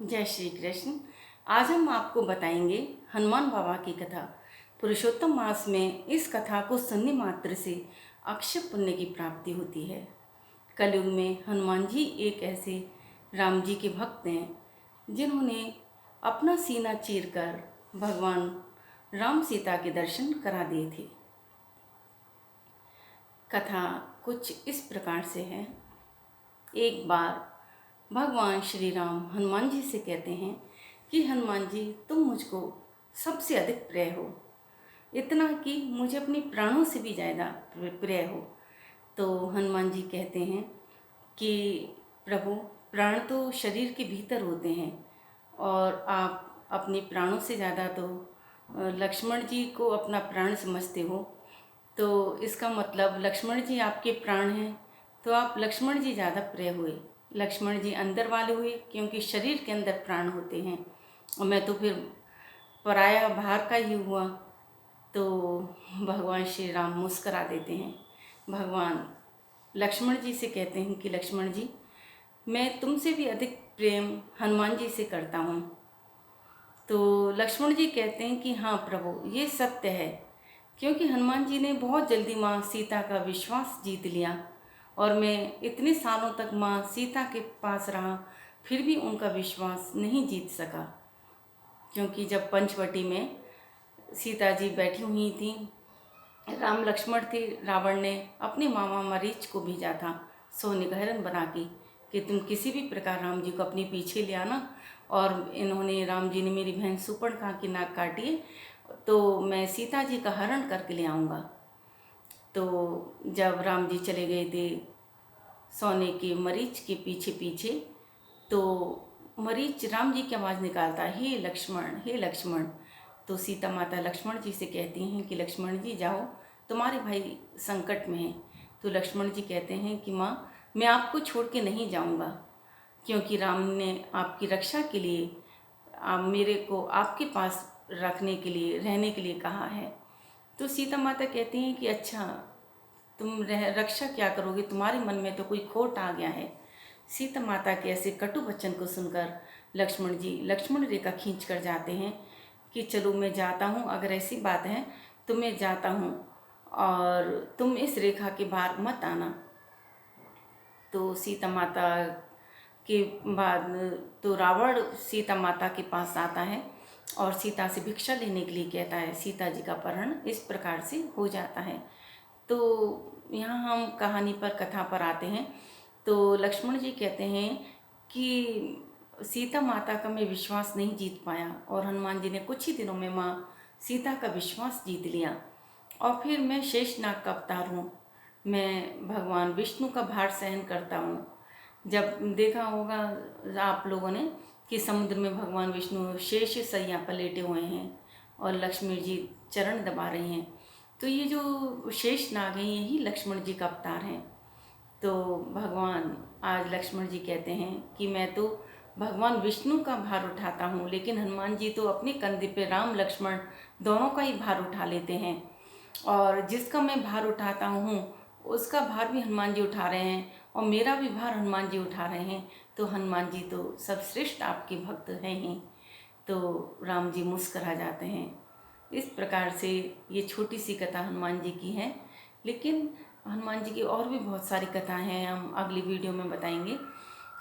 जय श्री कृष्ण। आज हम आपको बताएंगे हनुमान बाबा की कथा। पुरुषोत्तम मास में इस कथा को सुनने मात्र से अक्षय पुण्य की प्राप्ति होती है। कलयुग में हनुमान जी एक ऐसे राम जी के भक्त हैं जिन्होंने अपना सीना चीरकर भगवान राम सीता के दर्शन करा दिए थे। कथा कुछ इस प्रकार से है। एक बार भगवान श्री राम हनुमान जी से कहते हैं कि हनुमान जी, तुम मुझको सबसे अधिक प्रिय हो, इतना कि मुझे अपने प्राणों से भी ज़्यादा प्रिय हो। तो हनुमान जी कहते हैं कि प्रभु, प्राण तो शरीर के भीतर होते हैं और आप अपने प्राणों से ज़्यादा तो लक्ष्मण जी को अपना प्राण समझते हो, तो इसका मतलब लक्ष्मण जी आपके प्राण हैं, तो आप लक्ष्मण जी ज़्यादा प्रिय हुए। लक्ष्मण जी अंदर वाले हुए क्योंकि शरीर के अंदर प्राण होते हैं, और मैं तो फिर पराया बाहर का ही हुआ। तो भगवान श्री राम मुस्करा देते हैं। भगवान लक्ष्मण जी से कहते हैं कि लक्ष्मण जी, मैं तुमसे भी अधिक प्रेम हनुमान जी से करता हूँ। तो लक्ष्मण जी कहते हैं कि हाँ प्रभु, ये सत्य है, क्योंकि हनुमान जी ने बहुत जल्दी माँ सीता का विश्वास जीत लिया और मैं इतने सालों तक माँ सीता के पास रहा, फिर भी उनका विश्वास नहीं जीत सका। क्योंकि जब पंचवटी में सीता जी बैठी हुई थी, राम लक्ष्मण थे, रावण ने अपने मामा मरीच को भेजा था सोने का हिरण बना के कि तुम किसी भी प्रकार राम जी को अपने पीछे ले आना, और इन्होंने राम जी ने मेरी बहन सुपर्णखा की नाक काटी है, तो मैं सीता जी का हरण करके ले आऊँगा। तो जब राम जी चले गए थे सोने के मरीच के पीछे पीछे, तो मरीच राम जी की आवाज़ निकालता, हे लक्ष्मण, हे लक्ष्मण। तो सीता माता लक्ष्मण जी से कहती हैं कि लक्ष्मण जी जाओ, तुम्हारे भाई संकट में हैं। तो लक्ष्मण जी कहते हैं कि माँ, मैं आपको छोड़ के नहीं जाऊँगा, क्योंकि राम ने आपकी रक्षा के लिए आप मेरे को आपके पास रखने के लिए, रहने के लिए कहा है। तो सीता माता कहती हैं कि अच्छा, तुम रक्षा क्या करोगे, तुम्हारे मन में तो कोई खोट आ गया है। सीता माता के ऐसे कटु वचन को सुनकर लक्ष्मण जी लक्ष्मण रेखा खींच कर जाते हैं कि चलो मैं जाता हूँ, अगर ऐसी बात है तो मैं जाता हूँ और तुम इस रेखा के बाहर मत आना। तो सीता माता के बाद तो रावण सीता माता के पास आता है और सीता से भिक्षा लेने के लिए कहता है। सीता जी का अपहरण इस प्रकार से हो जाता है। तो यहाँ हम कहानी पर, कथा पर आते हैं। तो लक्ष्मण जी कहते हैं कि सीता माता का मैं विश्वास नहीं जीत पाया, और हनुमान जी ने कुछ ही दिनों में माँ सीता का विश्वास जीत लिया, और फिर मैं शेषनाग का अवतार हूँ। मैं भगवान विष्णु का भार सहन करता हूँ। जब देखा होगा आप लोगों ने कि समुद्र में भगवान विष्णु शेष सैया पर लेटे हुए हैं और लक्ष्मण जी चरण दबा रही हैं, तो ये जो शेष नाग हैं यही लक्ष्मण जी का अवतार हैं। तो भगवान आज लक्ष्मण जी कहते हैं कि मैं तो भगवान विष्णु का भार उठाता हूँ, लेकिन हनुमान जी तो अपने कंधे पे राम लक्ष्मण दोनों का ही भार उठा लेते हैं, और जिसका मैं भार उठाता हूँ उसका भार भी हनुमान जी उठा रहे हैं, और मेरा भी भार हनुमान जी उठा रहे हैं। तो हनुमान जी तो सर्वश्रेष्ठ आपके भक्त हैं ही। तो राम जी मुस्करा जाते हैं। इस प्रकार से ये छोटी सी कथा हनुमान जी की है, लेकिन हनुमान जी की और भी बहुत सारी कथाएं हैं, हम अगली वीडियो में बताएंगे।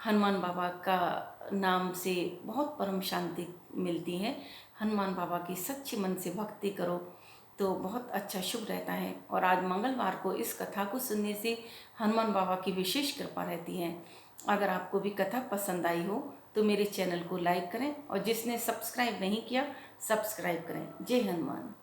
हनुमान बाबा का नाम से बहुत परम शांति मिलती है। हनुमान बाबा की सच्चे मन से भक्ति करो तो बहुत अच्छा शुभ रहता है। और आज मंगलवार को इस कथा को सुनने से हनुमान बाबा की विशेष कृपा रहती है। अगर आपको भी कथा पसंद आई हो तो मेरे चैनल को लाइक करें, और जिसने सब्सक्राइब नहीं किया सब्सक्राइब करें। जय हनुमान।